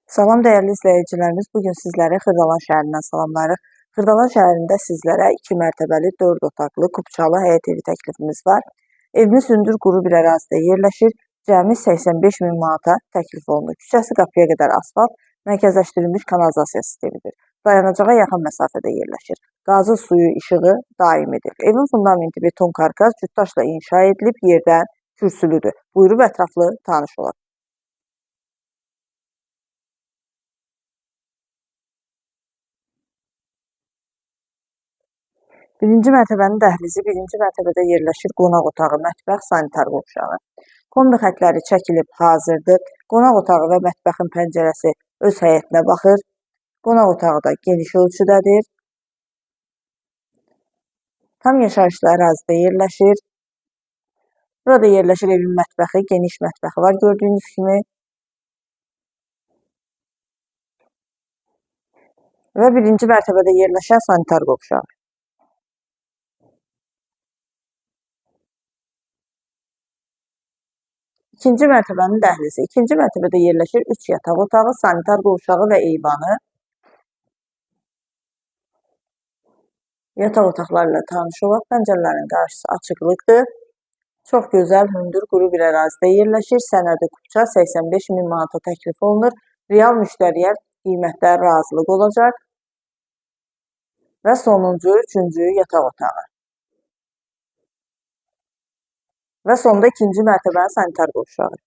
Salam dəyərli izləyicilərimiz, bugün sizləri Xırdalan şəhərindən salamlayırıq. Xırdalan şəhərində sizlərə 2 mərtəbəli 4 otaqlı Kupçalı həyət evi təklifimiz var. Evimiz hündür quru bir ərazidə yerləşir. Cəmi 85 min manata təklif olunur. Küçəsi qapıya qədər asfalt, mərkəzləşdirilmiş kanalizasiya sistemidir. Dayanacağa yaxın məsafədə yerləşir. Qazı, suyu, işığı daimidir. Evin fundamenti beton karkaz cütdaşla inşa edilib, yerdən kürsülüdür. Buyurub ətraflı tanış olaq. Birinci mərtəbənin dəhlizi, birinci mərtəbədə yerləşir qonaq otağı, mətbəx, sanitar qovşağı. Kombi xətləri çəkilib hazırdır. Qonaq otağı və mətbəxin pəncərəsi öz həyətinə baxır. Qonaq otağı da geniş ölçüdədir. Tam yaşayışlı ərazidə yerləşir. Burada yerləşir evin mətbəxi, geniş mətbəxi var gördüyünüz kimi. Və birinci mərtəbədə yerləşən sanitar qovşağı. İkinci mərtəbənin dəhlizi. İkinci mərtəbədə yerləşir 3 yataq otağı, sanitar qovşağı və eyvanı. Yataq otaqları ilə tanış olaq. Pəncərələrin qarşısı açıqlıqdır. Çox gözəl, hündür, quru bir ərazidə yerləşir. Sənədi Kupça 85 min manata təklif olunur. Real müştəriyə qiymətlər razılıq olacaq. Və sonuncu, üçüncü yataq otağı. Və sonda ikinci mərtəbənin sanitar qovşağı.